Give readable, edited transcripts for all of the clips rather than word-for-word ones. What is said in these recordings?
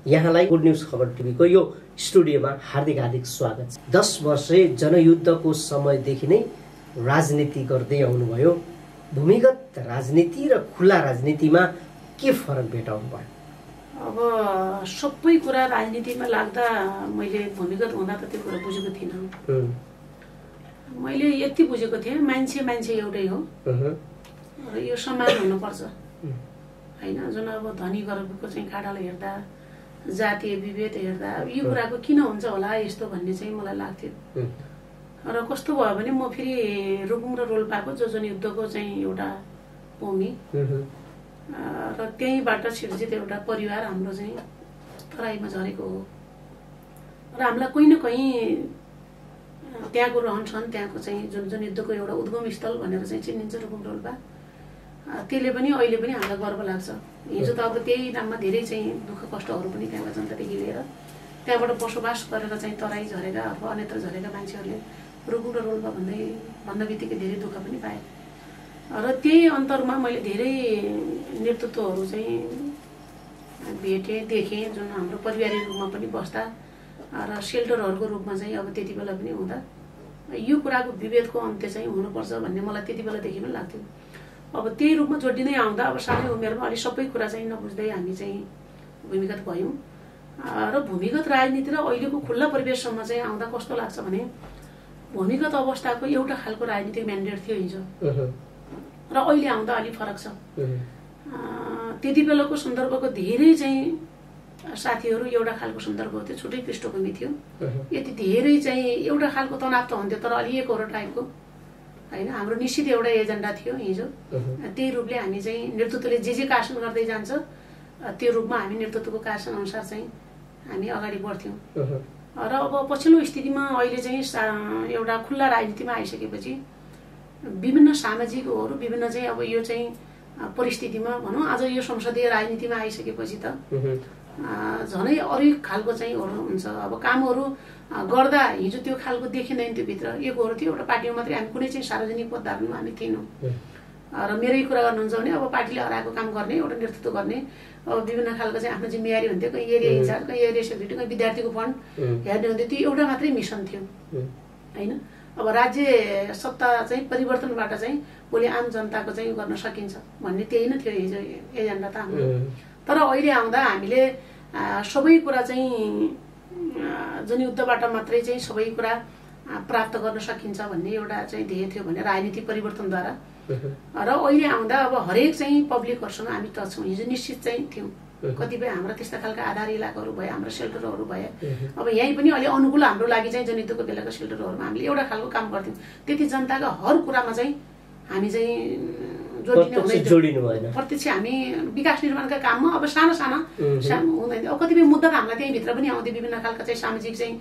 यहाँलाई good news खबर टिभीको यो स्टुडियोमा हार्दिक हार्दिक स्वागत छ। 10 वर्षे जनयुद्धको समयदेखि नै राजनीति गर्दै आउनुभयो। भूमिगत राजनीति र खुला राजनीतिमा के फरक भेटाउनु भयो? अब सबै कुरा राजनीतिमा लाग्दा मैले भूमिगत हुँदा त त्यो कुरा बुझेको थिइनँ। मैले यति बुझेको थिएँ मान्छे एउटै हो र यो समान हुनुपर्छ हैन। जुन अब धनी गरिबको चाहिँ खाडाल हेर्दा जातीय विभेद हेर्दा यो कुराको किन हुन्छ होला यस्तो भन्ने चाहिँ मलाई लाग्थ्यो। र कस्तो भयो भने म फेरि रुकुम र रोल्पाको जनयुद्धको चाहिँ एउटा भूमि र त्यहीँबाट सिर्जित एउटा परिवार हाम्रो चाहिँ तराईमा झरेको हो र हामीलाई कहीँ न कहीँ त्यहाँको रहनसहन त्यहाँको चाहिँ जुन युद्धको एउटा उद्गम स्थल भनेर चाहिँ चिनिन्छ रुकुम रोल्पा, त्यसले पनि अहिले पनि हामीलाई गर्व लाग्छ। हिजो त अब त्यही नाममा धेरै चाहिँ दुःख कष्टहरू पनि त्यहाँका जनतादेखि लिएर त्यहाँबाट बसोबास गरेर चाहिँ तराई झरेका अथवा अन्यत्र झरेका मान्छेहरूले रुकुम र रोल्पा भन्न बित्तिकै धेरै दुःख पनि पाए र त्यही अन्तरमा मैले धेरै नेतृत्वहरू चाहिँ भेटेँ देखेँ जुन हाम्रो परिवारिक रूपमा पनि बस्दा र सेल्टरहरूको रूपमा चाहिँ अब त्यति बेला पनि हुँदा यो कुराको विभेदको अन्त्य चाहिँ हुनुपर्छ भन्ने मलाई त्यति बेलादेखि पनि लाग्थ्यो। अब त्यही रूपमा जोडिँदै आउँदा अब सानै उमेरमा अलिक सबै कुरा चाहिँ नबुझ्दै हामी चाहिँ भूमिगत भयौँ र भूमिगत राजनीति र अहिलेको खुल्ला परिवेशसम्म चाहिँ आउँदा कस्तो लाग्छ भने भूमिगत अवस्थाको एउटा खालको राजनीतिक म्यान्डेट थियो हिजो र अहिले आउँदा अलिक फरक छ। त्यति बेलाको सन्दर्भको धेरै चाहिँ साथीहरू एउटा खालको सन्दर्भ थियो, छुट्टै पृष्ठभूमि थियो, यति धेरै चाहिँ एउटा खालको तनाव त हुन्थ्यो तर अलि एकहोरो टाइपको हैन। हाम्रो निश्चित एउटा एजेन्डा थियो हिजो, त्यही रूपले हामी चाहिँ नेतृत्वले जे शासन गर्दै जान्छ त्यो रूपमा हामी नेतृत्वको शासन अनुसार चाहिँ हामी अगाडि बढ्थ्यौँ र अब पछिल्लो स्थितिमा अहिले चाहिँ एउटा खुल्ला राजनीतिमा आइसकेपछि विभिन्न सामाजिकहरू विभिन्न चाहिँ अब यो चाहिँ परिस्थितिमा भनौँ आज यो संसदीय राजनीतिमा आइसकेपछि त झनै अरू खालको चाहिँ हुन्छ। अब कामहरू गर्दा हिजो त्यो खालको देखिँदैन, त्यो भित्र एकहरू थियो एउटा पार्टीमा मात्रै हामी कुनै चाहिँ सार्वजनिक पदधारणमा हामी थिएनौँ र मेरै कुरा गर्नुहुन्छ भने अब पार्टीले हराएको काम गर्ने एउटा नेतृत्व गर्ने अब विभिन्न खालको चाहिँ आफ्नो जिम्मेवारी हुन्थ्यो। कहीँ एरिया इन्चार्ज, कहीँ एरिया सेक्रेटरी, कहीँ विद्यार्थीको फन्ड हेर्ने हुन्थ्यो। त्यो एउटा मात्रै मिसन थियो हैन। अब राज्य सत्ता चाहिँ परिवर्तनबाट चाहिँ भोलि आम जनताको चाहिँ गर्न सकिन्छ भन्ने त्यही नै थियो हिजो एजेन्डा त हाम्रो। तर अहिले आउँदा हामीले सबै कुरा चाहिँ जनयुद्धबाट मात्रै चाहिँ सबै कुरा प्राप्त गर्न सकिन्छ भन्ने एउटा चाहिँ ध्येय थियो भने राजनीतिक परिवर्तनद्वारा र अहिले आउँदा अब हरेक चाहिँ पब्लिकहरूसँग हामी टच छौँ। हिजो निश्चित चाहिँ थियौँ, कतिपय हाम्रा त्यस्ता खालका आधार इलाकाहरू भए, हाम्रो सेल्टरहरू भए। अब यहीँ पनि अलि अनुकूल हाम्रो लागि चाहिँ जनयुद्धको बेलाको सेल्टरहरूमा हामीले एउटा खालको काम गर्थ्यौँ। त्यति जनताका हर कुरामा चाहिँ हामी चाहिँ जोडिनु भएन। प्रत्यक्ष हामी विकास निर्माणका काममा अब साना हुँदैन। अब कतिपय मुद्दा त हामीलाई त्यहीँभित्र पनि आउँथ्यो, विभिन्न खालका चाहिँ सामाजिक चाहिँ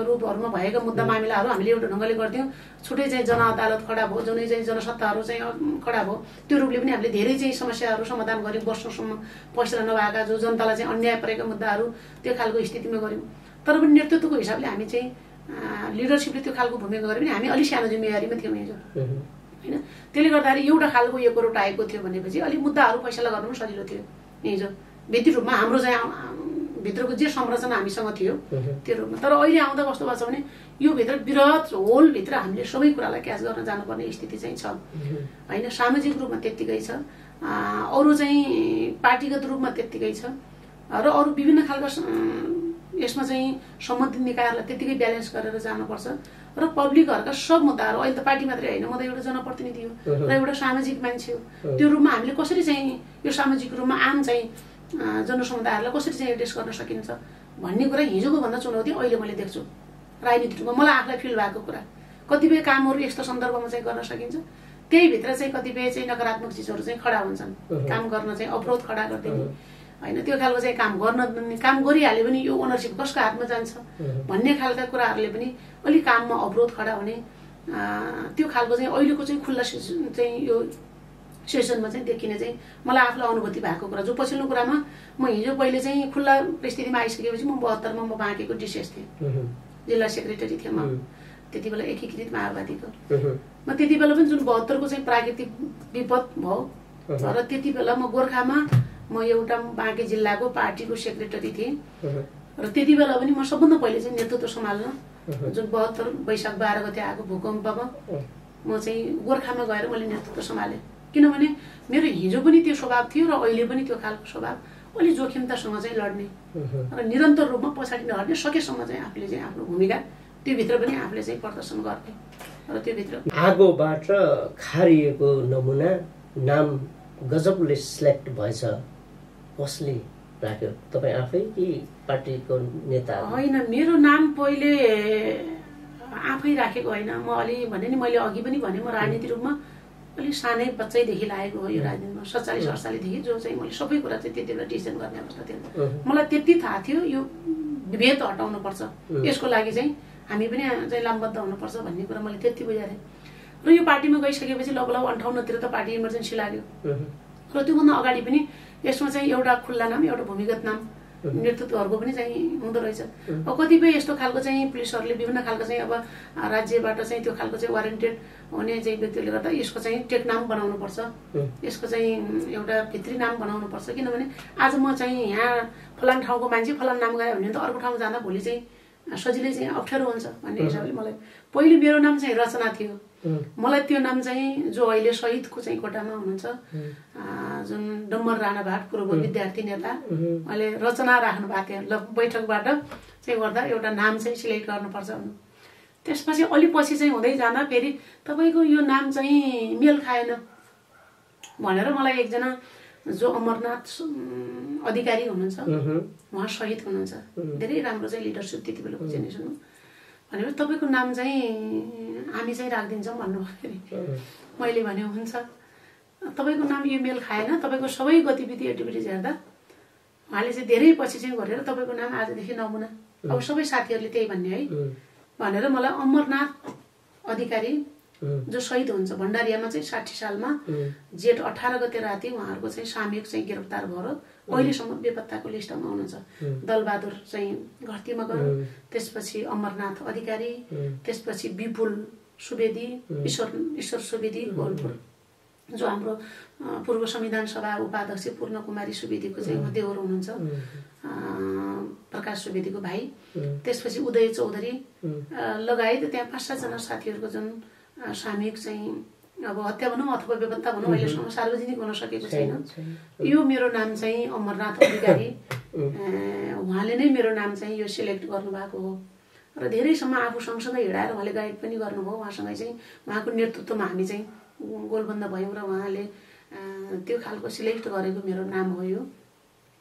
रूपहरूमा भएका मुद्दा मामिलाहरू हामीले एउटा ढङ्गले गर्थ्यौँ। छुट्टै चाहिँ जनअदालत खडा भयो, जुनै चाहिँ जनसत्ताहरू चाहिँ खडा भयो, त्यो रूपले पनि हामीले धेरै चाहिँ समस्याहरू समाधान गऱ्यौँ। वर्षौँसम्म फैसला नभएका जो जनतालाई चाहिँ अन्याय परेका मुद्दाहरू त्यो खालको स्थितिमा गऱ्यौँ। तर पनि नेतृत्वको हिसाबले हामी चाहिँ लिडरसिपले त्यो खालको भूमिका गरे पनि हामी अलिक सानो जिम्मेवारीमा थियौँ हिजो हैन। त्यसले गर्दाखेरि एउटा खालको यो कुरो आएको थियो भनेपछि अलिक मुद्दाहरू फैसला गर्नु पनि सजिलो थियो हिजो भित्री रूपमा हाम्रो चाहिँ भित्रको जे संरचना हामीसँग थियो त्यो रूपमा। तर अहिले आउँदा कस्तो भएको छ भने यो भित्र वृहत होलभित्र हामीले सबै कुरालाई क्याच गर्न जानुपर्ने स्थिति चाहिँ छ हैन। सामाजिक रूपमा त्यत्तिकै छ, अरू चाहिँ पार्टीगत रूपमा त्यत्तिकै छ र अरू विभिन्न खालका यसमा चाहिँ सम्बन्धित निकायहरूलाई त्यत्तिकै ब्यालेन्स गरेर जानुपर्छ र पब्लिकहरूका सब मुद्दाहरू अहिले त पार्टी मात्रै होइन, म त एउटा जनप्रतिनिधि हो र एउटा सामाजिक मान्छे हो। त्यो रूपमा हामीले कसरी चाहिँ यो सामाजिक रूपमा आम चाहिँ जनसमुदायहरूलाई कसरी चाहिँ एड्रेस गर्न सकिन्छ भन्ने कुरा हिजोको भन्दा चुनौती अहिले मैले देख्छु राजनीतिक रूपमा। मलाई आफूलाई फिल भएको कुरा कतिपय कामहरू यस्तो सन्दर्भमा चाहिँ गर्न सकिन्छ, त्यही भित्र चाहिँ कतिपय चाहिँ नकारात्मक चिजहरू चाहिँ खडा हुन्छन्, काम गर्न चाहिँ अवरोध खडा गरिदिने हैन। त्यो खालको चाहिँ काम गरिहाल्यो भने यो ओनरसिप कसको हातमा जान्छ भन्ने खालका कुराहरूले पनि अलिक काममा अवरोध खडा हुने त्यो खालको चाहिँ अहिलेको चाहिँ खुल्ला चाहिँ यो सेसनमा चाहिँ देखिने चाहिँ मलाई आफूलाई अनुभूति भएको कुरा। जो पछिल्लो कुरामा म हिजो पहिले चाहिँ खुल्ला परिस्थितिमा आइसकेपछि म 72 मा म बाँकेको डिसिएस थिएँ, जिल्ला सेक्रेटरी थिएँ म त्यति बेला एकीकृत माओवादीको। म त्यति बेला पनि जुन 72 को चाहिँ प्राकृतिक विपद भयो र त्यति बेला म गोर्खामा म एउटा बाँके जिल्लाको पार्टीको सेक्रेटरी थिएँ र त्यति बेला पनि म सबभन्दा पहिले चाहिँ नेतृत्व सम्हाल्न जुन 72 वैशाख 12 गते आएको भूकम्पमा म चाहिँ गोर्खामा गएर मैले नेतृत्व सम्हालेँ। किनभने मेरो हिजो पनि त्यो स्वभाव थियो र अहिले पनि त्यो खालको स्वभाव, अलि जोखिमतासँग चाहिँ लड्ने र निरन्तर रूपमा पछाडि नहट्ने, सकेसम्म चाहिँ आफूले चाहिँ आफ्नो भूमिका त्योभित्र पनि आफूले चाहिँ प्रदर्शन गर्ने र त्योभित्र आगोबाट खारिएको नमुना नाम गजबले सिलेक्ट भएछ। कसले राख्यो, तपाईँ आफै कि पार्टीको नेता? होइन, मेरो नाम पहिले आफै राखेको होइन। म अलि भने नि, मैले अघि पनि भने, म राजनीति रूपमा अलिक सानै बच्चैदेखि लागेको हो यो राजनीतिमा। 47 सालदेखि जो चाहिँ मैले सबै कुरा चाहिँ त्यति बेला डिसिजन गर्ने अवस्था थियो। मलाई त्यति थाहा थियो यो विभेद हटाउनुपर्छ, यसको लागि चाहिँ हामी पनि चाहिँ लामबद्ध हुनुपर्छ भन्ने कुरा मैले त्यति बुझाएको थिएँ। र यो पार्टीमा गइसकेपछि लगभग 58 तिर त पार्टी इमर्जेन्सी लाग्यो र त्योभन्दा अगाडि पनि यसमा चाहिँ एउटा खुल्ला नाम, एउटा भूमिगत नाम नेतृत्वहरूको पनि चाहिँ हुँदो रहेछ। अब कतिपय यस्तो खालको चाहिँ पुलिसहरूले विभिन्न खालको चाहिँ अब राज्यबाट चाहिँ त्यो खालको चाहिँ वारेन्टेड हुने चाहिँ व्यक्तिले गर्दा यसको चाहिँ टेक नाम बनाउनुपर्छ, यसको चाहिँ एउटा भित्री नाम बनाउनुपर्छ। किनभने आज म चाहिँ यहाँ फलान ठाउँको मान्छे फलान नाम गयो भने त अर्को ठाउँ जाँदा भोलि चाहिँ सजिलै चाहिँ अप्ठ्यारो हुन्छ भन्ने हिसाबले मलाई पहिले मेरो नाम चाहिँ रचना थियो। मलाई त्यो नाम चाहिँ जो अहिले शहीदको चाहिँ कोटामा हुनुहुन्छ जुन डम्बर राणा भाट पूर्व विद्यार्थी नेता, अहिले रचना राख्नु भएको थियो। ल बैठकबाट चाहिँ गर्दा एउटा नाम चाहिँ सिलेक्ट गर्नुपर्छ भन्नु। त्यसपछि अलि पछि चाहिँ हुँदै जाँदा फेरि तपाईँको यो नाम चाहिँ मेल खाएन भनेर मलाई एकजना जो अमरनाथ अधिकारी हुनुहुन्छ, उहाँ शहीद हुनुहुन्छ, धेरै राम्रो चाहिँ लिडरसिप त्यति बेलाको जेनेरेसनमा, भनेर तपाईँको नाम चाहिँ हामी चाहिँ राखिदिन्छौँ भन्नुभयो। फेरि मैले भने हुन्छ, तपाईँको नाम यो मेल खाएन, तपाईँको सबै गतिविधि एक्टिभिटिज हेर्दा उहाँले चाहिँ धेरै पछि चाहिँ गरेर तपाईँको नाम आजदेखि नमुना, अब सबै साथीहरूले त्यही भन्ने है भनेर मलाई अमरनाथ अधिकारी जो शहीद हुन्छ भण्डारियामा चाहिँ 60 सालमा जेठ 18 गते राति उहाँहरूको चाहिँ सामूहिक चाहिँ गिरफ्तार भएर अहिलेसम्म बेपत्ताको लिस्टमा हुनुहुन्छ। दलबहादुर चाहिँ घरतीमा गयो, त्यसपछि अमरनाथ अधिकारी, त्यसपछि विपुल सुवेदी, ईश्वर सुवेदी गोलपुर, जो हाम्रो पूर्व संविधान सभा उपाध्यक्ष पूर्ण कुमारी सुवेदीको चाहिँ देवर हुनुहुन्छ, प्रकाश सुवेदीको भाइ, त्यसपछि उदय चौधरी लगायत त्यहाँ 5-7 जना साथीहरूको जुन सामूहिक चाहिँ अब हत्या भनौँ अथवा बेपत्ता भनौँ अहिलेसम्म सार्वजनिक हुन सकेको छैन। यो मेरो नाम चाहिँ अमरनाथ अधिकारी, उहाँले नै मेरो नाम चाहिँ यो सिलेक्ट गर्नुभएको हो र धेरैसम्म आफू सँगसँगै हिँडाएर उहाँले गाइड पनि गर्नुभयो। उहाँसँगै चाहिँ उहाँको नेतृत्वमा हामी चाहिँ गोलबन्द भयौँ र उहाँले त्यो खालको सिलेक्ट गरेको मेरो नाम हो। यो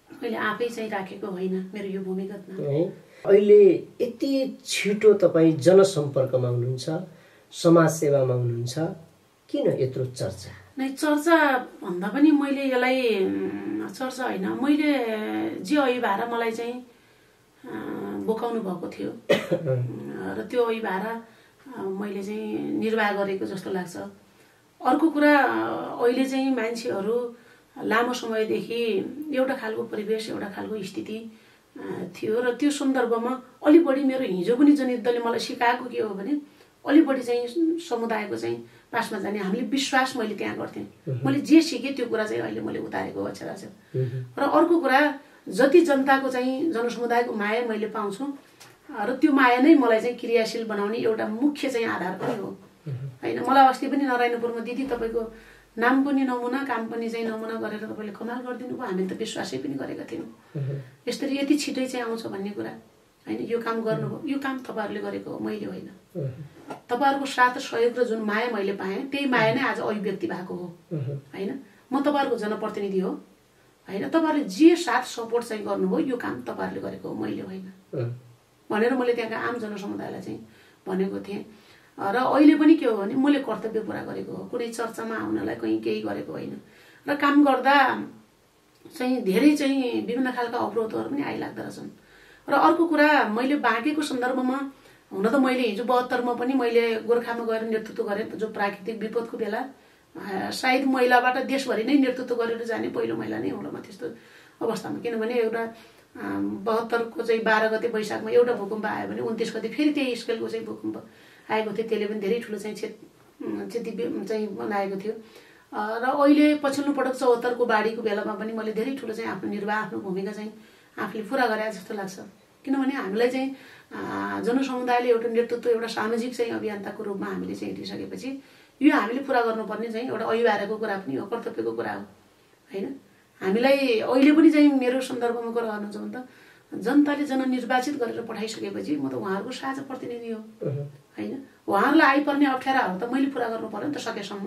मैले आफै चाहिँ राखेको होइन, मेरो यो भूमिगत नाम। अहिले यति छिटो तपाईँ जनसम्पर्कमा हुनुहुन्छ, समाज सेवामा हुनुहुन्छ, किन यत्रो चर्चा? नै चर्चा भन्दा पनि मैले यसलाई चर्चा होइन, मैले जे ऐभारा मलाई चाहिँ बोकाउनु भएको थियो र त्यो ऐभारा मैले चाहिँ निर्वाह गरेको जस्तो लाग्छ। अर्को कुरा, अहिले चाहिँ मान्छेहरू लामो समयदेखि एउटा खालको परिवेश, एउटा खालको स्थिति थियो र त्यो सन्दर्भमा अलि बढी मेरो हिजो पनि जनयुद्धले मलाई सिकाएको के हो भने अलि बढी चाहिँ समुदायको चाहिँ पासमा जाने हामीले विश्वास मैले त्यहाँ गर्थेँ। मैले जे सिकेँ त्यो कुरा चाहिँ अहिले मैले उतारेको अक्षर छ। र अर्को कुरा, जति जनताको चाहिँ जनसमुदायको माया मैले पाउँछु र त्यो माया नै मलाई चाहिँ क्रियाशील बनाउने एउटा मुख्य चाहिँ आधार पनि हो होइन। मलाई अस्ति पनि नारायणपुरमा दिदी तपाईँको नाम पनि नमुना, काम पनि चाहिँ नमुना गरेर तपाईँले कमाल गरिदिनु भयो, हामीले त विश्वासै पनि गरेका थियौँ यसरी यति छिटै चाहिँ आउँछ भन्ने कुरा होइन। यो काम गर्नुभयो, यो काम तपाईँहरूले गरेको हो, मैले होइन। तपाईँहरूको साथ सहयोग र जुन माया मैले पाएँ त्यही माया नै आज अभिव्यक्ति भएको हो होइन। म तपाईँहरूको जनप्रतिनिधि हो होइन, तपाईँहरूले जे साथ सपोर्ट चाहिँ गर्नुभयो यो काम तपाईँहरूले गरेको हो, मैले होइन भनेर मैले त्यहाँका आम जनसमुदायलाई चाहिँ भनेको थिएँ। र अहिले पनि के हो भने मैले कर्तव्य पुरा गरेको हो, कुनै चर्चामा आउनलाई कहीँ केही गरेको होइन। र काम गर्दा चाहिँ धेरै चाहिँ विभिन्न खालका अवरोधहरू पनि आइलाग्दो रहेछन्। र अर्को कुरा, मैले बाँकेको सन्दर्भमा हुन त मैले हिजो 72 मा पनि मैले गोर्खामा गएर नेतृत्व गरेँ, जो प्राकृतिक विपदको बेला सायद महिलाबाट देशभरि नै नेतृत्व गरेर जाने पहिलो महिला नै हुँ म त्यस्तो अवस्थामा। किनभने एउटा 72 को चाहिँ 12 गते वैशाखमा एउटा भूकम्प आयो भने 29 गते फेरि त्यही स्केलको चाहिँ भूकम्प आएको थियो, त्यसले पनि धेरै ठुलो चाहिँ क्षति चाहिँ बनाएको थियो। र अहिले पछिल्लो पटक 74 को बाढीको बेलामा पनि मैले धेरै ठुलो चाहिँ आफ्नो निर्वाह आफ्नो भूमिका चाहिँ आफूले पुरा गरे जस्तो लाग्छ। किनभने हामीलाई चाहिँ जनसमुदायले एउटा नेतृत्व एउटा सामाजिक चाहिँ अभियन्ताको रूपमा हामीले चाहिँ हेरिसकेपछि यो हामीले पुरा गर्नुपर्ने चाहिँ एउटा अनिवार्यको कुरा पनि हो, कर्तव्यको कुरा हो हैन। हामीलाई अहिले पनि चाहिँ मेरो सन्दर्भमा कुरा गर्नुहुन्छ भने त जनताले जननिर्वाचित गरेर पठाइसकेपछि म त उहाँहरूको साझा प्रतिनिधि हो हैन। उहाँहरूलाई आइपर्ने अप्ठ्याराहरू त मैले पुरा गर्नु पर्यो नि त, सकेसम्म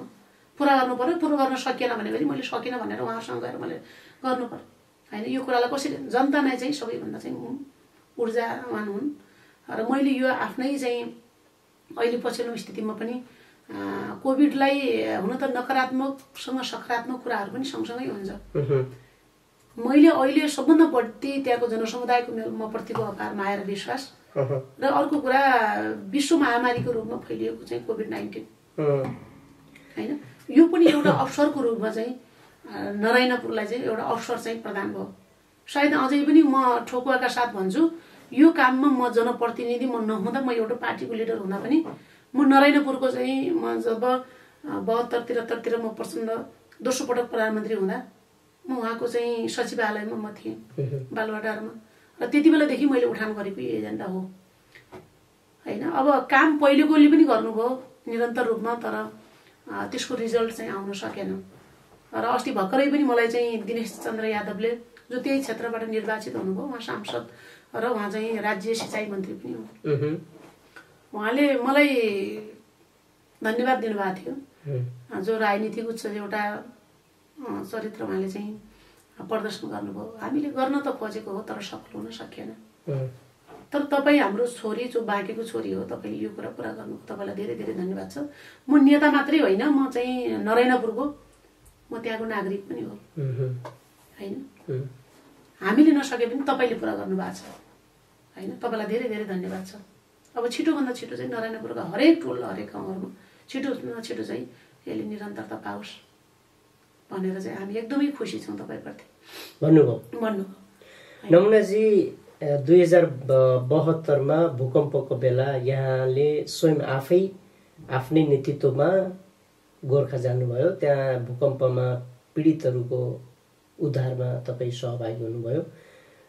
पुरा गर्नु पर्यो। पुरा गर्न सकिएन भनेपछि मैले सकिनँ भनेर उहाँहरूसँग गएर मैले गर्नु पर्यो हैन। यो कुरालाई कसरी जनता नै चाहिँ सबैभन्दा चाहिँ ऊर्जावान हुन् र मैले यो आफ्नै चाहिँ अहिले पछिल्लो स्थितिमा पनि कोभिडलाई हुन त नकारात्मकसँग सकारात्मक कुराहरू पनि सँगसँगै हुन्छ। मैले अहिले सबभन्दा बढी त्यहाँको जनसमुदायको म प्रतिको अपार माया र विश्वास र अर्को कुरा विश्व महामारीको रूपमा फैलिएको चाहिँ कोभिड-19 हैन। यो पनि एउटा अवसरको रूपमा चाहिँ नारायणपुरलाई चाहिँ एउटा अवसर चाहिँ प्रदान भयो। सायद अझै पनि म ठोकुवाका साथ भन्छु यो काममा म जनप्रतिनिधि म नहुँदा म एउटा पार्टीको लिडर हुँदा पनि म नारायणपुरको चाहिँ म जब 72-73 म प्रचण्ड दोस्रो पटक प्रधानमन्त्री हुँदा म उहाँको चाहिँ सचिवालयमा म थिएँ बालुवाटारमा र त्यति बेलादेखि मैले उठान गरेको एजेन्डा हो हैन। अब काम पहिलेकोले पनि गर्नुभयो निरन्तर रूपमा, तर त्यसको रिजल्ट चाहिँ आउन सकेन। र अस्ति भर्खरै पनि मलाई चाहिँ दिनेश चन्द्र यादवले जो त्यही क्षेत्रबाट निर्वाचित हुनुभयो, उहाँ सांसद र उहाँ चाहिँ राज्य सिँचाइ मन्त्री पनि हो, उहाँले मलाई धन्यवाद दिनुभएको थियो। जो राजनीतिक उच्च एउटा चरित्र उहाँले चाहिँ प्रदर्शन गर्नुभयो। हामीले गर्न त खोजेको हो तर सफल हुन सकिएन। तर तपाईँ हाम्रो छोरी जो बाँकेको छोरी हो, तपाईँले यो कुरा पुरा गर्नु, तपाईँलाई धेरै धेरै धन्यवाद छ। म नेता मात्रै होइन, म चाहिँ नारायणपुरको म त्यहाँको नागरिक पनि हो हैन। हामीले नसके पनि तपाईँले पुरा गर्नु भएको छ हैन। तपाईँलाई धेरै धेरै धन्यवाद छ। अब छिटोभन्दा छिटो चाहिँ नारायणपुरका हरेक टोल हरेक गाउँहरूमा छिटो छिटो चाहिँ यसले निरन्तरता पाओस् भनेर चाहिँ हामी एकदमै खुसी छौँ तपाईँप्रति भन्नुभयो। नमुनाजी 2072 मा भूकम्पको बेला यहाँले स्वयं आफै आफ्नै नेतृत्वमा गोर्खा जानुभयो। त्यहाँ भूकम्पमा पीडितहरूको उद्धारमा तपाईँ सहभागी हुनुभयो।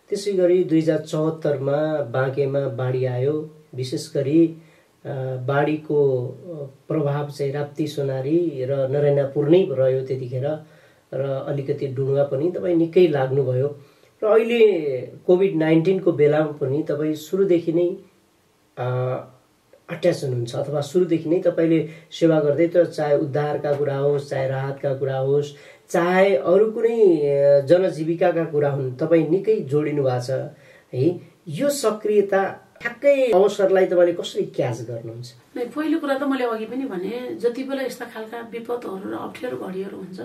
त्यसै गरी 2074 मा बाँकेमा बाढी आयो। विशेष गरी बाढीको प्रभाव चाहिँ राप्ती सोनारी र नारायणपुर नै रह्यो त्यतिखेर, र अलिकति डुङ्गा पनि तपाईँ निकै लाग्नुभयो। र अहिले कोभिड-19 को बेलामा पनि तपाईँ सुरुदेखि नै अट्याच हुनुहुन्छ, अथवा सुरुदेखि नै तपाईँले सेवा गर्दै, त चाहे उद्धारका कुरा होस्, चाहे राहतका कुरा होस्, चाहे अरू कुनै जनजीविकाका कुरा हुन्, तपाईँ निकै जोडिनु भएको छ है। यो सक्रियता ठ्याक्कै अवसरलाई तपाईँले कसरी क्याच गर्नुहुन्छ? पहिलो कुरा त मैले अघि पनि भने, जति बेला यस्ता खालका विपदहरू र अप्ठ्यारो घडीहरू हुन्छ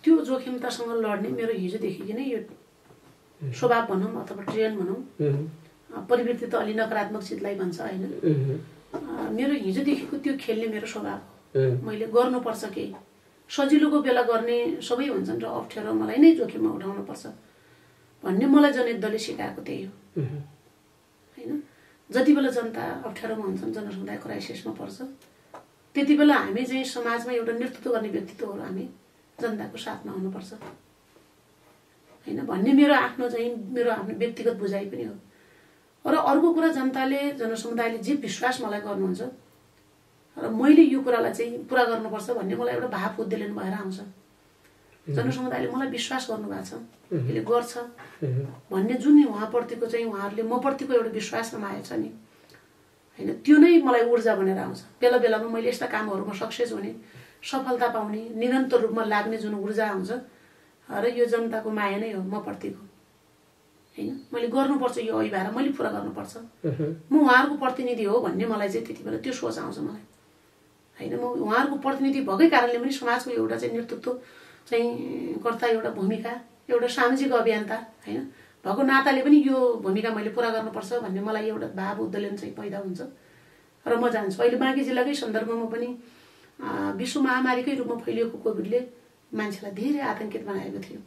त्यो जोखिमतासँग लड्ने मेरो हिजोदेखि नै यो स्वभाव भनौँ अथवा ट्रेन भनौँ, प्रवृत्ति त अलि नकारात्मक चिजलाई भन्छ होइन। मेरो हिजोदेखिको त्यो खेल्ने मेरो स्वभाव हो। मैले गर्नुपर्छ केही सजिलोको बेला गर्ने सबै हुन्छन् र अप्ठ्यारो मलाई नै जोखिममा उठाउनुपर्छ भन्ने मलाई जनयुद्धले सिकाएको त्यही हो हैन। जति बेला जनता अप्ठ्यारोमा हुन्छन्, जनसमुदाय क्राइसिसमा पर्छ, त्यति बेला हामी चाहिँ समाजमा एउटा नेतृत्व गर्ने व्यक्तित्वहरू हामी जनताको साथमा हुनुपर्छ हैन भन्ने मेरो आफ्नो व्यक्तिगत बुझाइ पनि हो। र अर्को कुरा, जनताले जनसमुदायले जे विश्वास मलाई गर्नुहुन्छ र मैले यो कुरालाई चाहिँ पुरा गर्नुपर्छ भन्ने मलाई एउटा भाव उद्वेलन भएर आउँछ। जनसमुदायले मलाई विश्वास गर्नुभएको छ, यसले गर्छ भन्ने जुन उहाँप्रतिको चाहिँ उहाँहरूले मप्रतिको एउटा विश्वास र माया छ नि हैन, त्यो नै मलाई ऊर्जा बनेर आउँछ। बेला बेलामा मैले यस्ता कामहरूमा सक्सेस हुने, सफलता पाउने, निरन्तर रूपमा लाग्ने जुन ऊर्जा आउँछ र यो जनताको माया नै हो मप्रतिको हैन। मैले गर्नुपर्छ, यो अभिभार मैले पुरा गर्नुपर्छ, म उहाँहरूको प्रतिनिधि हो भन्ने मलाई चाहिँ त्यति बेला त्यो सोच आउँछ मलाई हैन। म उहाँहरूको प्रतिनिधि भएकै कारणले पनि समाजको एउटा चाहिँ नेतृत्व चाहिँ कर्ता, एउटा भूमिका, एउटा सामाजिक अभियन्ता हैन भएको नाताले पनि यो भूमिका मैले पुरा गर्नुपर्छ भन्ने मलाई एउटा भाव उद्वेलन चाहिँ पैदा हुन्छ र म जान्छु। अहिले बाँकी जिल्लाकै सन्दर्भमा पनि विश्व महामारीकै रूपमा फैलिएको कोभिडले मान्छेलाई धेरै आतंकित बनाएको थियो,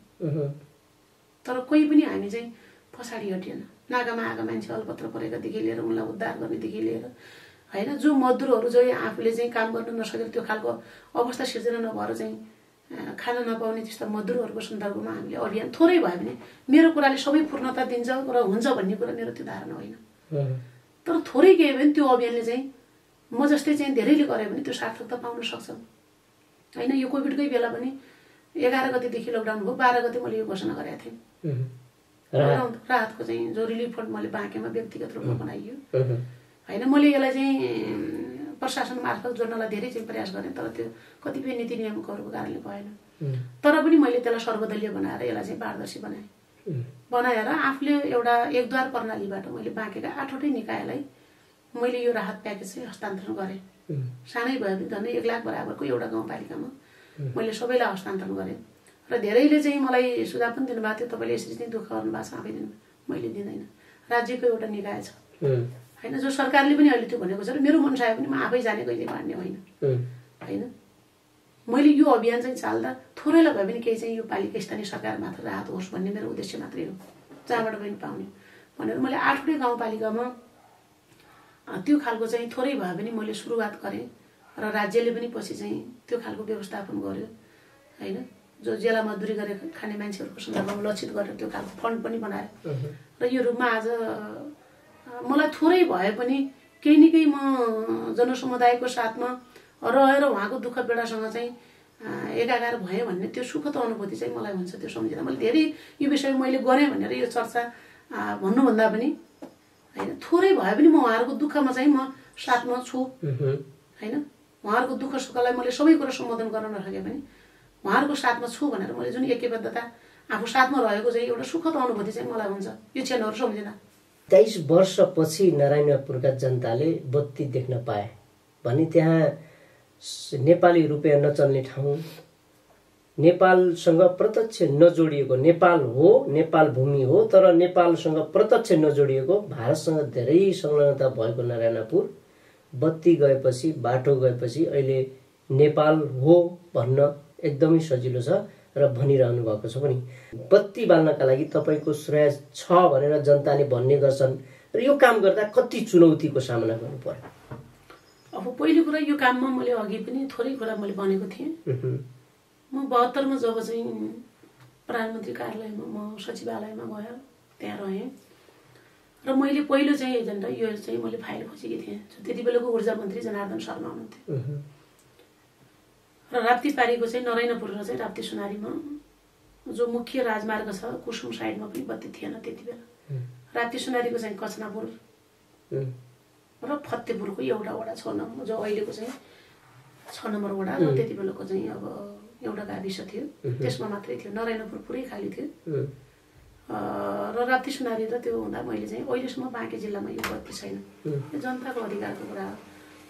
तर कोही पनि हामी चाहिँ पछाडि हटिएन। नाकामा आएका मान्छे अलपत्र परेकादेखि लिएर उनलाई उद्धार गर्नेदेखि लिएर होइन, जो मजदुरहरू चाहिँ आफूले चाहिँ काम गर्न नसकेर त्यो खालको अवस्था सिर्जना नभएर चाहिँ खान नपाउने त्यस्ता मजदुरहरूको सन्दर्भमा हामीले अभियान थोरै भयो भने, मेरो कुराले सबै पूर्णता दिन्छ र हुन्छ भन्ने कुरा मेरो त्यो धारणा होइन, तर थोरै के भने त्यो अभियानले चाहिँ म जस्तै चाहिँ धेरैले गर्यो भने त्यो सार्थकता पाउन सक्छ होइन। यो कोभिडकै बेला पनि 11 गतेदेखि लकडाउन भयो, 12 गते मैले यो घोषणा गरेको थिएँ, राहतको चाहिँ जो रिलिफ फन्ड मैले बाँकेमा व्यक्तिगत रूपमा बनाइयो होइन। मैले यसलाई चाहिँ प्रशासन मार्फत जोड्नलाई धेरै चाहिँ प्रयास गरेँ, तर त्यो कतिपय नीति नियमहरूको कारणले भएन। तर पनि मैले त्यसलाई सर्वदलीय बनाएर यसलाई चाहिँ पारदर्शी बनाएर आफूले एउटा एकद्वार प्रणालीबाट मैले बाँकेका 8वटै निकायलाई मैले यो राहत प्याकेज चाहिँ हस्तान्तरण गरेँ। सानै भए पनि झन् 1 लाख बराबरको एउटा गाउँपालिकामा मैले सबैलाई हस्तान्तरण गरेँ र धेरैले चाहिँ मलाई सुझाव पनि दिनुभएको थियो, तपाईँले यसरी चाहिँ दुःख गर्नुभएको छ, आफै दिनु। मैले दिँदैन, राज्यको एउटा निकाय छ होइन, जो सरकारले पनि अहिले त्यो भनेको छ र मेरो मन चाहे पनि म आफै जाने कहिले मान्ने होइन होइन। मैले यो अभियान चाहिँ चाल्दा थोरैलाई भए पनि केही चाहिँ यो पालिका स्थानीय सरकार मात्र राहत होस् भन्ने मेरो उद्देश्य मात्रै हो, जहाँबाट पनि पाउने भनेर मैले 8वटै गाउँपालिकामा त्यो खालको चाहिँ थोरै भए पनि मैले सुरुवात गरेँ र राज्यले पनि पछि चाहिँ त्यो खालको व्यवस्थापन गर्यो होइन। जो जेला मजदुरी गरेर खाने मान्छेहरूको सन्दर्भमा लक्षित गरेर त्यो खालको फन्ड पनि बनायो र यो रूपमा आज मलाई थोरै भए पनि केही न केही म जनसमुदायको साथमा रहेर उहाँको दुःख पीडासँग चाहिँ एकाकार भएँ भन्ने त्यो सुखद अनुभूति चाहिँ मलाई हुन्छ। त्यो सम्झिँदा मैले धेरै यो विषयमा मैले गरेँ भनेर यो चर्चा भन्नुभन्दा पनि होइन, थोरै भए पनि म उहाँहरूको दुःखमा चाहिँ म साथमा छु होइन। उहाँहरूको दुःख सुखलाई मैले सबै कुरा सम्बोधन गर्न नसके पनि उहाँहरूको साथमा छु भनेर मैले जुन एकबद्धता आफू साथमा रहेको चाहिँ एउटा सुखद अनुभूति चाहिँ मलाई हुन्छ यो क्षणहरू सम्झिँदा। 23 वर्षपछि नारायणपुरका जनताले बत्ती देख्न पाए भने त्यहाँ नेपाली रुपियाँ नचल्ने ठाउँ, नेपालसँग प्रत्यक्ष नजोडिएको, नेपाल हो, नेपाल भूमि हो, तर नेपालसँग प्रत्यक्ष नजोडिएको, भारतसँग धेरै संलग्नता भएको नारायणपुर बत्ती गएपछि, बाटो गएपछि अहिले नेपाल हो भन्न एकदमै सजिलो छ र भनिरहनु भएको छ पनि। बत्ती बाल्नका लागि तपाईँको श्रेय छ भनेर जनताले भन्ने गर्छन् र यो काम गर्दा कति चुनौतीको सामना गर्नु पर्यो? अब पहिलो कुरा यो काममा मैले अघि पनि थोरै कुरा मैले भनेको थिएँ। म 72 मा जब चाहिँ प्रधानमन्त्री कार्यालयमा म सचिवालयमा गएर त्यहाँ रहेँ र मैले पहिलो चाहिँ एजेन्डा यो चाहिँ मैले फाइल खोजेकी थिएँ। त्यति बेलाको ऊर्जा मन्त्री जनार्दन शर्मा हुनुहुन्थ्यो र राप्ती पारीको चाहिँ नरायणपुर र चाहिँ राप्ती सुनारीमा जो मुख्य राजमार्ग छ कुसुम साइडमा पनि बत्ती थिएन त्यति बेला। राप्ती सुनारीको चाहिँ कचनापुर र फतेपुरको एउटा वडा 6 नम्बर जो अहिलेको चाहिँ 6 नम्बर वडा र त्यति बेलाको चाहिँ अब एउटा गाविस थियो, त्यसमा मात्रै थियो। नरायणपुर पुरै खाली थियो र राप्ती सुनारी र त्यो हुँदा मैले चाहिँ अहिलेसम्म बाँके जिल्लामा यो बत्ती छैन, यो जनताको अधिकारको कुरा हो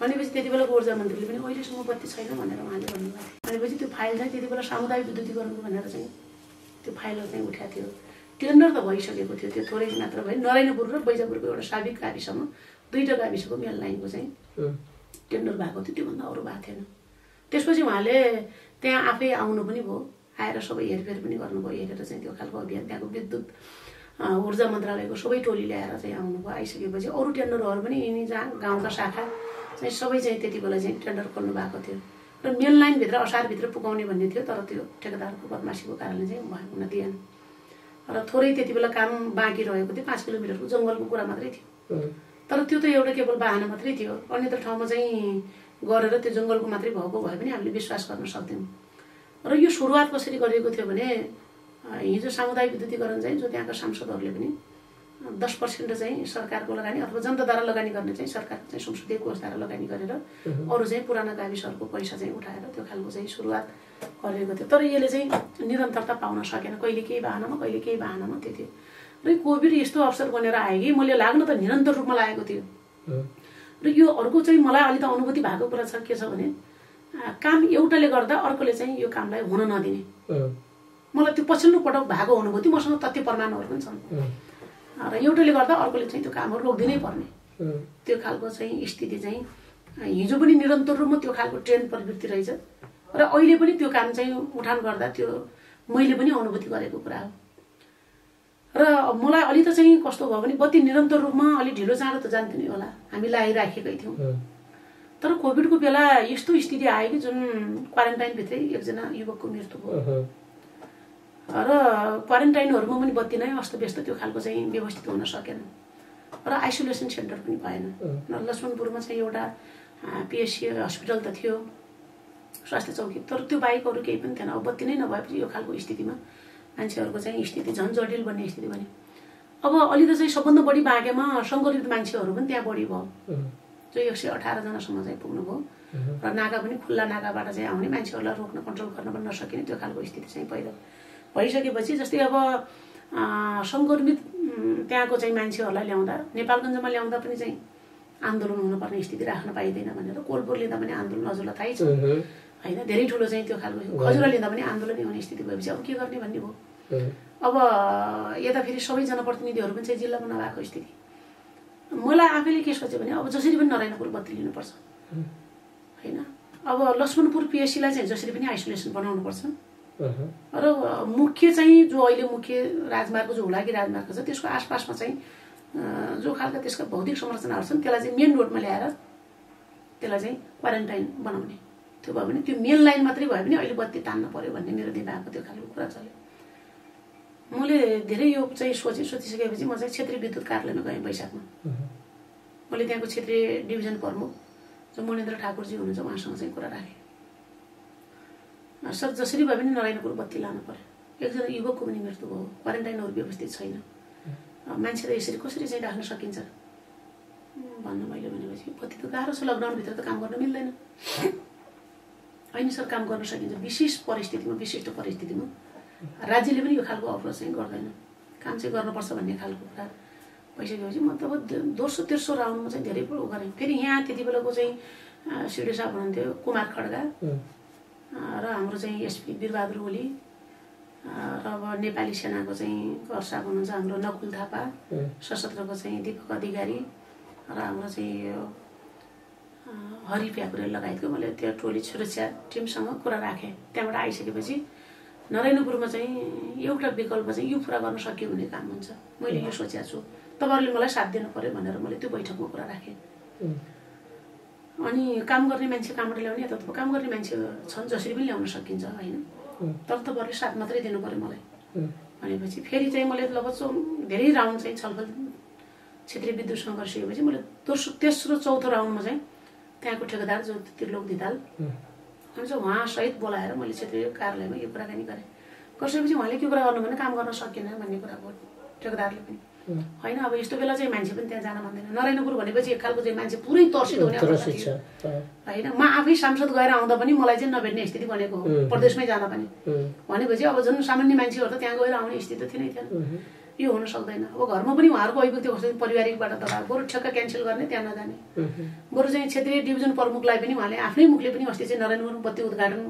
भनेपछि त्यति बेलाको ऊर्जा मन्त्रीले पनि अहिलेसम्म बत्ती छैन भनेर उहाँले भन्नुभएको थियो। भनेपछि त्यो फाइल चाहिँ त्यति बेला सामुदायिक विद्युतीकरणको भनेर चाहिँ त्यो फाइलहरू चाहिँ उठाएको थियो। टेन्डर त भइसकेको थियो, त्यो थोरै मात्र भयो। नरायणपुर र बैजापुरको एउटा साबिक गाविसमा 2टा गाविसको मेल लाइनको चाहिँ टेन्डर भएको थियो, त्योभन्दा अरू भएको थिएन। त्यसपछि उहाँले त्यहाँ आफै आउनु पनि भयो, आएर सबै हेरफेर पनि गर्नुभयो, हेरेर चाहिँ त्यो खालको अभियान त्यहाँको विद्युत ऊर्जा मन्त्रालयको सबै टोली ल्याएर चाहिँ आउनुभयो। आइसकेपछि अरू टेन्डरहरू पनि यिनी जहाँ गाउँका शाखा चाहिँ सबै चाहिँ त्यति बेला चाहिँ टेन्डर खोल्नु भएको थियो र मेन लाइनभित्र असारभित्र पुगाउने भन्ने थियो, तर त्यो ठेकेदारको बदमासीको कारणले चाहिँ हुन दिएन र थोरै त्यति बेला काम बाँकी रहेको थियो। 5 किलोमिटरको जङ्गलको कुरा मात्रै थियो, तर त्यो त एउटा केवल बाहना मात्रै थियो। अन्यत्र ठाउँमा चाहिँ गरेर त्यो जङ्गलको मात्रै भएको भए पनि हामीले विश्वास गर्न सक्दैनौँ। र यो सुरुवात कसरी गरिएको थियो भने हिजो सामुदायिक विद्युतीकरण चाहिँ जो त्यहाँका सांसदहरूले पनि 10% चाहिँ सरकारको लगानी अथवा जनताद्वारा लगानी गर्ने चाहिँ सरकार चाहिँ संसदीय कोषद्वारा लगानी गरेर अरू चाहिँ पुराना गाविसहरूको पैसा चाहिँ उठाएर त्यो खालको चाहिँ सुरुवात गरेको थियो। तर यसले चाहिँ निरन्तरता पाउन सकेन, कहिले केही बाहनामा कहिले केही बाहनामा त्यो थियो। र कोभिड यस्तो अवसर बनेर आयो कि मैले लाग्न त निरन्तर रूपमा लागेको थियो। र यो अर्को चाहिँ मलाई अलि त अनुभूति भएको कुरा छ के छ भने काम एउटाले गर्दा अर्कोले चाहिँ यो कामलाई हुन नदिने, मलाई त्यो पछिल्लो पटक भएको अनुभूति, मसँग तथ्य प्रमाणहरू पनि छन्। र एउटाले गर्दा अर्कोले चाहिँ त्यो कामहरू रोकिदिनै पर्ने त्यो खालको चाहिँ स्थिति चाहिँ हिजो पनि निरन्तर रूपमा त्यो खालको ट्रेन्ड प्रवृत्ति रहेछ र अहिले पनि त्यो काम चाहिँ उठान गर्दा त्यो मैले पनि अनुभूति गरेको कुरा हो। र मलाई अलि त चाहिँ कस्तो भयो भने बत्ती निरन्तर रूपमा अलि ढिलो चाँडो त जान्थ्यो नि होला, हामी लगाइराखेकै थियौँ तर कोभिडको बेला यस्तो स्थिति आयो कि जुन क्वारेन्टाइनभित्रै एकजना युवकको मृत्यु भयो र क्वारेन्टाइनहरूमा पनि बत्ती नै अस्तव्यस्त त्यो खालको चाहिँ व्यवस्थित हुन सकेन र आइसोलेसन सेन्टर पनि भएन। लक्ष्मणपुरमा चाहिँ एउटा पिएचसी हस्पिटल त थियो, स्वास्थ्य चौकी, तर त्यो बाहेक अरू केही पनि थिएन। अब बत्ती नै नभएपछि यो खालको स्थितिमा मान्छेहरूको चाहिँ स्थिति झन् जटिल बन्ने स्थिति बन्यो। अब अलि त चाहिँ सबभन्दा बढी बाँकेमा सङ्क्रमित मान्छेहरू पनि त्यहाँ बढी भयो, जो 118 जनासम्म चाहिँ पुग्नुभयो र नाका पनि खुल्ला नाकाबाट चाहिँ आउने मान्छेहरूलाई रोक्न कन्ट्रोल गर्न पनि नसकिने त्यो खालको स्थिति चाहिँ पैदा भइसकेपछि जस्तै अब सङ्क्रमित त्यहाँको चाहिँ मान्छेहरूलाई ल्याउँदा नेपालगञ्जमा ल्याउँदा पनि चाहिँ आन्दोलन हुनुपर्ने स्थिति राख्न पाइँदैन भनेर कोलपुर लिँदा पनि आन्दोलन हजुरलाई थाहै छ होइन, धेरै ठुलो चाहिँ त्यो खालको खजुरा लिँदा पनि आन्दोलनै हुने स्थिति भएपछि अब के गर्ने भन्ने भयो। अब यता फेरि सबै जनप्रतिनिधिहरू पनि चाहिँ जिल्लामा नभएको स्थिति। मलाई आफैले के सोचेँ भने अब जसरी पनि नरायणपुर बत्ती लिनुपर्छ होइन। अब लक्ष्मणपुर पिएचसीलाई चाहिँ जसरी पनि आइसोलेसन बनाउनुपर्छ र मुख्य चाहिँ जो अहिले मुख्य राजमार्ग जो हुलाकी राजमार्ग छ त्यसको आसपासमा चाहिँ जो खालका त्यसका भौतिक संरचनाहरू छन् त्यसलाई चाहिँ मेन रोडमा ल्याएर त्यसलाई चाहिँ क्वारेन्टाइन बनाउने। त्यो भयो भने त्यो मेन लाइन मात्रै भयो भने अहिले बत्ती तान्न पर्यो भन्ने मेरो दिमागमा त्यो खालको कुरा चल्यो। मैले धेरै यो चाहिँ सोचिसकेपछि म चाहिँ क्षेत्रीय विद्युत कार्यालयमा गएँ वैशाखमा। मैले त्यहाँको क्षेत्रीय डिभिजन प्रमुख जो मणेन्द्र ठाकुरजी हुनुहुन्छ उहाँसँग चाहिँ कुरा राखेँ। सर जसरी भए पनि नरायणपुर बत्ती लानु पर्यो, एकजना युवकको पनि मृत्यु भयो, क्वारेन्टाइनहरू व्यवस्थित छैन, मान्छे त यसरी कसरी चाहिँ राख्न सकिन्छ भन्नु मैले भनेपछि बत्ती त गाह्रो छ, लकडाउनभित्र त काम गर्न मिल्दैन। होइन सर काम गर्न सकिन्छ, विशेष परिस्थितिमा विशिष्ट परिस्थितिमा राज्यले पनि यो खालको अप्रोच चाहिँ गर्दैन, काम चाहिँ गर्नुपर्छ भन्ने खालको कुरा भइसकेपछि म त अब दोस्रो तेस्रो राउन्डमा चाहिँ धेरै उ गरेँ। फेरि यहाँ त्यति बेलाको चाहिँ सिडिओ साहब हुनुहुन्थ्यो कुमार खड्गा र हाम्रो चाहिँ एसपी वीरबहादुर ओली र अब नेपाली सेनाको चाहिँ कर साहब हुनुहुन्छ हाम्रो नकुल थापा, सशस्त्रको चाहिँ दीपक अधिकारी र हाम्रो चाहिँ हरि प्याकुरेल लगायतको मैले त्यो टोली सुरक्षा टिमसँग कुरा राखेँ। त्यहाँबाट आइसकेपछि नरायणपुरमा चाहिँ एउटा विकल्प चाहिँ यो पुरा गर्न सक्यो भने काम हुन्छ, मैले यो सोचेको छु, तपाईँहरूले मलाई साथ दिनु पर्यो भनेर मैले त्यो बैठकमा कुरा राखेँ। अनि काम गर्ने मान्छे कहाँबाट ल्याउने, यता काम गर्ने मान्छे छन् जसरी पनि ल्याउन सकिन्छ होइन, तर तपाईँहरूले साथ मात्रै दिनु पर्यो मलाई भनेपछि फेरि चाहिँ मैले लगभग धेरै राउन्ड चाहिँ छलफल क्षेत्रीय विद्युतसँग गरिसकेपछि मैले दोस्रो तेस्रो चौथो राउन्डमा चाहिँ त्यहाँको ठेकेदार जो त्रिलोक दिदाल हुन्छ उहाँसहित बोलाएर मैले क्षेत्रीय कार्यालयमा यो कुराकानी गरेँ। गरिसकेपछि उहाँले के कुरा गर्नु भने काम गर्न सकेन भन्ने कुरा भयो ठेकेदारले पनि। होइन अब यस्तो बेला चाहिँ मान्छे पनि त्यहाँ जान मान्दैन। नरायणपुर भनेपछि एक खालको चाहिँ मान्छे पुरै तर्सित हुने अवस्था थियो होइन। म आफै सांसद गएर आउँदा पनि मलाई चाहिँ नभेट्ने स्थिति बनेको हो, प्रदेशमै जाँदा पनि। भनेपछि अब जुन सामान्य मान्छेहरू त त्यहाँ गएर आउने स्थिति थिएनै थिएन, यो हुन सक्दैन। अब घरमा पनि उहाँहरूको अभिव्यक्ति कस्तो पारिवारिकबाट दबाब, बरु ठ्याक्क क्यान्सल गर्ने त्यहाँ नजाने, बरु चाहिँ क्षेत्रीय डिभिजन प्रमुखलाई पनि उहाँले आफ्नै मुखले पनि अस्ति चाहिँ नरायणपुर बत्ती उद्घाटन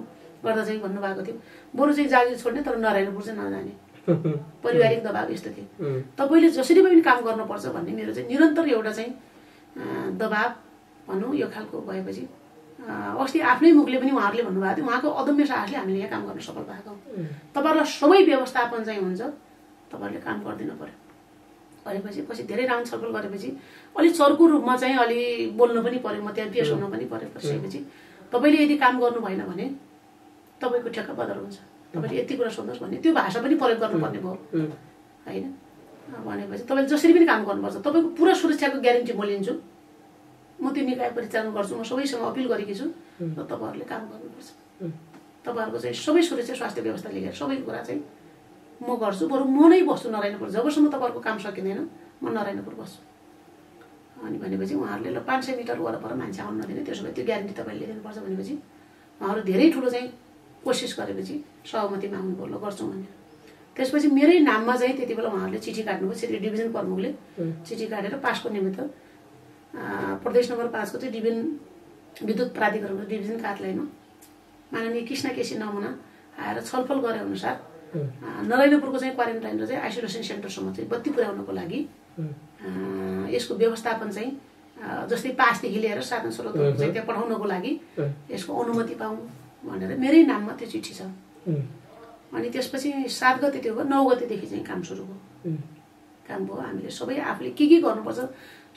गर्दा चाहिँ भन्नुभएको थियो, बरु चाहिँ जागिर छोड्ने तर नरायणपुर चाहिँ नजाने, पारिवारिक दबाब यस्तो थियो। तपाईँले जसरी पनि काम गर्नुपर्छ भन्ने मेरो चाहिँ निरन्तर एउटा चाहिँ दबाब भनौँ यो खालको भएपछि अस्ति आफ्नै मुखले पनि उहाँहरूले भन्नुभएको थियो, उहाँको अदम्य साहसले हामीले यहाँ काम गर्न सफल भएको। तपाईँहरूलाई सबै व्यवस्थापन चाहिँ हुन्छ, तपाईँहरूले काम गरिदिनु पर्यो भनेपछि पछि धेरै राउन्ड छलफल गरेपछि अलि चर्को रूपमा चाहिँ अलि बोल्नु पनि पर्यो, म त्यहाँ पेश हुनु पनि पर्यो। त्यसपछि तपाईँले यदि काम गर्नु भएन भने तपाईँको ठेक्का बदल हुन्छ, तपाईँले यति कुरा सोध्नुहोस् भन्ने त्यो भाषा पनि प्रयोग गर्नुपर्ने भयो होइन। भनेपछि तपाईँले जसरी पनि काम गर्नुपर्छ, तपाईँको पुरा सुरक्षाको ग्यारेन्टी म लिन्छु, म त्यो निकाय परिचालन गर्छु, म सबैसँग अपिल गरेकी छु र तपाईँहरूले काम गर्नुपर्छ। तपाईँहरूको चाहिँ सबै सुरक्षा स्वास्थ्य व्यवस्था लिएर सबै कुरा चाहिँ म गर्छु, बरु म नै बस्छु नरायणपुर, जबसम्म तपाईँहरूको काम सकिँदैन म नरायणपुर बस्छु। अनि भनेपछि उहाँहरूले ल 500 मिटर वरपर मान्छे आउनु नदिने, त्यसो भए त्यो ग्यारेन्टी तपाईँले दिनुपर्छ भनेपछि उहाँहरू धेरै ठुलो चाहिँ कोसिस गरेपछि सहमतिमा आउनुभयो, ल गर्छौँ भनेर। त्यसपछि मेरै नाममा चाहिँ त्यति बेला उहाँहरूले चिठी काट्नुभयो, क्षेत्रीय डिभिजन प्रमुखले चिठी काटेर पासको निमित्त प्रदेश नम्बर 5 को चाहिँ विद्युत प्राधिकरणको डिभिजन कार्यालयमा माननीय कृष्ण केसी नमुना आएर छलफल गरे अनुसार नरायणपुरको चाहिँ क्वारेन्टाइन र चाहिँ आइसोलेसन सेन्टरसम्म चाहिँ बत्ती पुर्याउनको लागि यसको व्यवस्थापन चाहिँ जस्तै पासदेखि लिएर साधन स्रोतहरू चाहिँ त्यहाँ पठाउनको लागि यसको अनुमति पाऊँ भनेर मेरै नाममा त्यो चिठी छ। अनि त्यसपछि 7 गते त्यो भयो, 9 गतेदेखि चाहिँ काम सुरु भयो। काम भयो, हामीले सबै आफूले के गर्नुपर्छ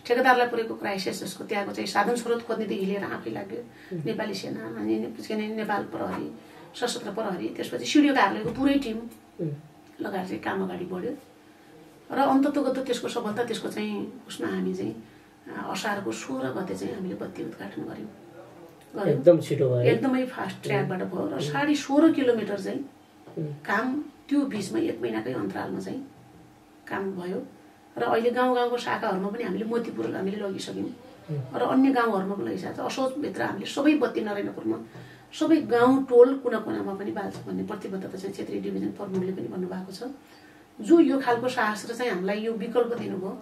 ठेकेदारलाई परेको क्राइसिस जसको त्यहाँको चाहिँ साधन स्रोत खोज्नेदेखि लिएर आफै लाग्यो नेपाली सेना अनि नेपाल प्रहरी सशस्त्र प्रहरी त्यसपछि सिडिओ कार्यालयको पुरै टिम लगाएर चाहिँ काम अगाडि बढ्यो र अन्ततोगत त्यसको सफलता त्यसको चाहिँ उसमा हामी चाहिँ असारको 16 गते चाहिँ हामीले बत्ती उद्घाटन गर्यौँ एकदम छिटो भयो एकदमै फास्ट ट्र्याकबाट भयो र 16.5 किलोमिटर चाहिँ काम त्यो बीचमा 1 महिनाकै अन्तरालमा चाहिँ काम भयो र अहिले गाउँको शाखाहरूमा पनि हामीले मोतीपुर हामीले लगिसक्यौँ र अन्य गाउँहरूमा पनि लगिसकेको छ असोजभित्र हामीले सबै बत्ती नरायणपुरमा सबै गाउँ टोल कुना कुनामा पनि बाल्छ भन्ने प्रतिबद्धता चाहिँ क्षेत्रीय डिभिजन प्रमुखले पनि भन्नुभएको छ जो यो खालको साहस र चाहिँ हामीलाई यो विकल्प दिनुभयो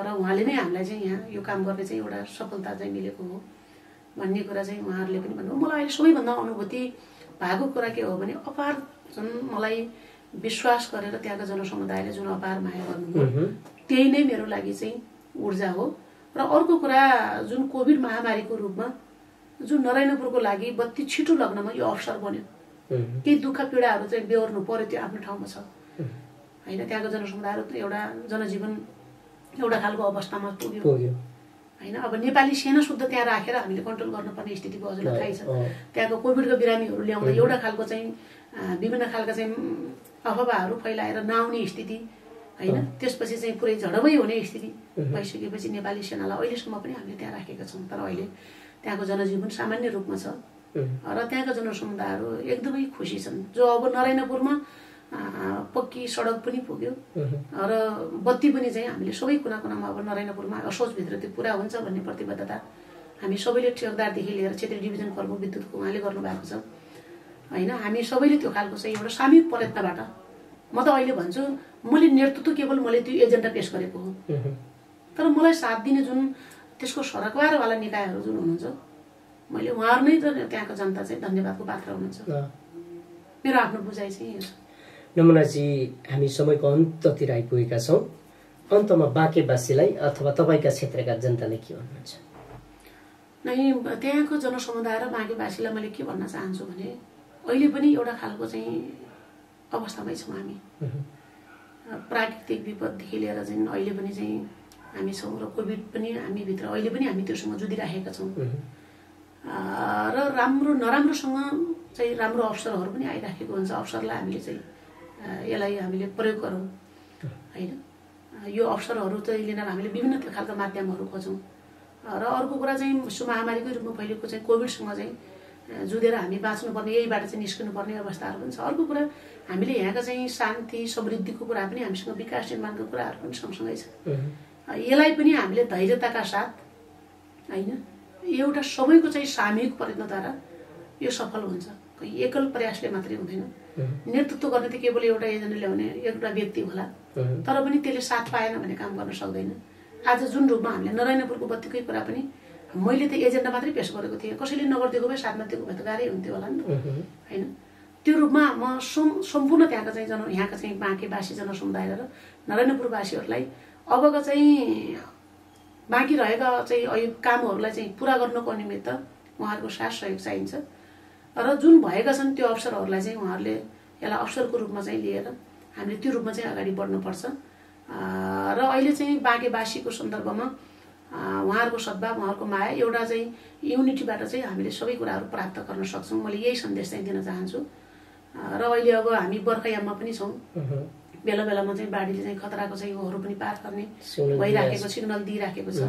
र उहाँले नै हामीलाई चाहिँ यहाँ यो काम गर्ने चाहिँ एउटा सफलता चाहिँ मिलेको हो भन्ने कुरा चाहिँ उहाँहरूले पनि भन्नुभयो मलाई अहिले सबैभन्दा अनुभूति भएको कुरा के हो भने अपार जुन मलाई विश्वास गरेर त्यहाँका जनसमुदायले जुन अपार माया गर्नुभयो त्यही नै मेरो लागि चाहिँ ऊर्जा हो र अर्को कुरा जुन कोभिड महामारीको रूपमा जुन नरायणपुरको लागि बत्ती छिटो लग्नमा यो अवसर बन्यो केही दुःख पीडाहरू चाहिँ बेहोर्नु पर्यो त्यो आफ्नो ठाउँमा छ होइन त्यहाँको जनसमुदायहरू एउटा जनजीवन एउटा खालको अवस्थामा पुग्यो होइन अब नेपाली सेना शुद्ध त्यहाँ राखेर हामीले कन्ट्रोल गर्नुपर्ने स्थिति भयो हजुरलाई थाहै छ त्यहाँको कोभिडको बिरामीहरू ल्याउँदा एउटा खालको चाहिँ विभिन्न खालका चाहिँ अफवाहहरू फैलाएर नआउने स्थिति होइन त्यसपछि चाहिँ पुरै झडबै हुने स्थिति भइसकेपछि नेपाली सेनालाई अहिलेसम्म पनि हामीले त्यहाँ राखेका छौँ तर अहिले त्यहाँको जनजीवन सामान्य रूपमा छ र त्यहाँका जनसमुदायहरू एकदमै खुसी छन् जो अब नरायणपुरमा पक्की सडक पनि पुग्यो र बत्ती पनि चाहिँ हामीले सबै कुना कुनामा अब नरायणपुरमा असोजभित्र त्यो पुरा हुन्छ भन्ने प्रतिबद्धता हामी सबैले ठेकेदारदेखि लिएर क्षेत्रीय डिभिजन प्रमुख विद्युतको उहाँले गर्नुभएको छ होइन हामी सबैले त्यो खालको चाहिँ एउटा सामूहिक प्रयत्नबाट म त अहिले भन्छु मैले नेतृत्व केवल मैले त्यो एजेन्डा पेश गरेको हो तर मलाई साथ दिने जुन त्यसको सरकारवाला निकायहरू जुन हुनुहुन्छ मैले उहाँहरू नै त त्यहाँको जनता चाहिँ धन्यवादको पात्र हुनुहुन्छ मेरो आफ्नो बुझाइ चाहिँ यो छ नमुनाजी हामी समयको अन्ततिर आइपुगेका छौँ अन्तमा बाँकेवासीलाई अथवा तपाईँका क्षेत्रका जनताले के भन्नुहुन्छ नै त्यहाँको जनसमुदाय र बाँकेवासीलाई मैले के भन्न चाहन्छु भने अहिले पनि एउटा खालको चाहिँ अवस्थामै छौँ हामी प्राकृतिक विपददेखि लिएर चाहिँ अहिले पनि चाहिँ हामी छौँ र कोभिड पनि हामीभित्र अहिले पनि हामी त्योसँग जुधिराखेका छौँ र राम्रो नराम्रोसँग चाहिँ राम्रो अवसरहरू पनि आइराखेको हुन्छ अवसरलाई हामीले चाहिँ यसलाई हामीले प्रयोग गरौँ होइन यो अवसरहरू चाहिँ लिन हामीले विभिन्न खालका माध्यमहरू खोजौँ र अर्को कुरा चाहिँ विश्व महामारीकै रूपमा फैलिएको चाहिँ कोभिडसँग चाहिँ जुधेर हामी बाँच्नुपर्ने यहीबाट चाहिँ निस्किनुपर्ने अवस्थाहरू पनि छ अर्को कुरा हामीले यहाँका चाहिँ शान्ति समृद्धिको कुरा पनि हामीसँग विकास निर्माणको कुराहरू पनि सँगसँगै छ यसलाई पनि हामीले धैर्यताका साथ होइन एउटा सबैको चाहिँ सामूहिक प्रयत्नद्वारा यो सफल हुन्छ एकल प्रयासले मात्रै हुँदैन नेतृत्व गर्ने त केवल एउटा एजेन्डा ल्याउने एउटा व्यक्ति होला तर पनि त्यसले साथ पाएन भने काम गर्न सक्दैन आज जुन रूपमा हामीले नरायणपुरको बत्तीकै कुरा पनि मैले त एजेन्डा मात्रै पेश गरेको थिएँ कसैले नगरिदिएको भए साथमा दिएको भए त गाह्रै हुन्थ्यो होला नि त होइन त्यो रूपमा म सम्पूर्ण त्यहाँका चाहिँ यहाँका चाहिँ बाँकेवासी जनसमुदाय र नरायणपुरवासीहरूलाई अबका चाहिँ बाँकी रहेका चाहिँ कामहरूलाई चाहिँ पुरा गर्नको निमित्त उहाँहरूको साथ सहयोग चाहिन्छ र जुन भएका छन् त्यो अवसरहरूलाई चाहिँ उहाँहरूले यसलाई अवसरको रूपमा चाहिँ लिएर हामीले त्यो रूपमा चाहिँ अगाडि बढ्नुपर्छ र अहिले चाहिँ बाँकेवासीको सन्दर्भमा उहाँहरूको सद्भाव उहाँहरूको माया एउटा चाहिँ युनिटीबाट चाहिँ हामीले सबै कुराहरू प्राप्त गर्न सक्छौँ मैले यही सन्देश चाहिँ दिन चाहन्छु र अहिले अब हामी बर्खायाममा पनि छौँ बेला बेलामा चाहिँ बाढीले चाहिँ खतराको चाहिँ योहरू पनि पार गर्ने भइराखेको सिग्नल दिइराखेको छ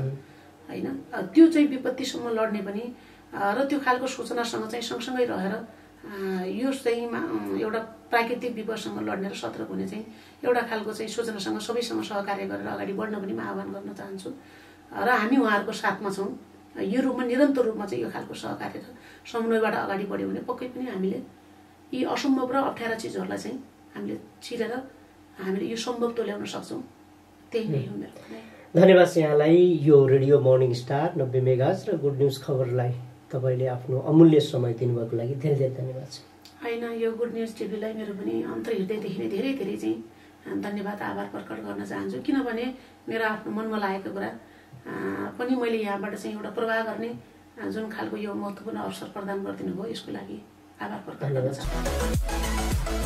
होइन त्यो चाहिँ विपत्तिसम्म लड्ने पनि र त्यो खालको सूचनासँग चाहिँ सँगसँगै रहेर यो चाहिँ एउटा प्राकृतिक विपदसँग लड्ने र सतर्क हुने चाहिँ एउटा खालको चाहिँ सूचनासँग सबैसँग सहकार्य गरेर अगाडि बढ्न पनि म आह्वान गर्न चाहन्छु र हामी उहाँहरूको साथमा छौँ यो रूपमा निरन्तर रूपमा चाहिँ यो खालको सहकार्य र समन्वयबाट अगाडि बढ्यो भने पक्कै पनि हामीले यी असम्भव र अप्ठ्यारा चिजहरूलाई चाहिँ हामीले छिरेर हामीले यो सम्भव तुल्याउन सक्छौँ त्यही नै हो मेरो धन्यवाद यहाँलाई यो रेडियो मर्निङ स्टार 90 मेगाहर्ज र गुड न्युज खबरलाई तपाईँले आफ्नो अमूल्य समय दिनुभएको लागि धेरै धेरै धन्यवाद छ होइन यो गुड न्युज टिभीलाई मेरो पनि अन्तर्हृदयदेखि नै धेरै धेरै चाहिँ धन्यवाद आभार प्रकट गर्न चाहन्छु किनभने मेरो आफ्नो मनमा लागेको कुरा पनि मैले यहाँबाट चाहिँ एउटा प्रवाह गर्ने जुन खालको यो महत्त्वपूर्ण अवसर प्रदान गरिदिनु भयो यसको लागि आभार प्रकट गर्न चाहन्छु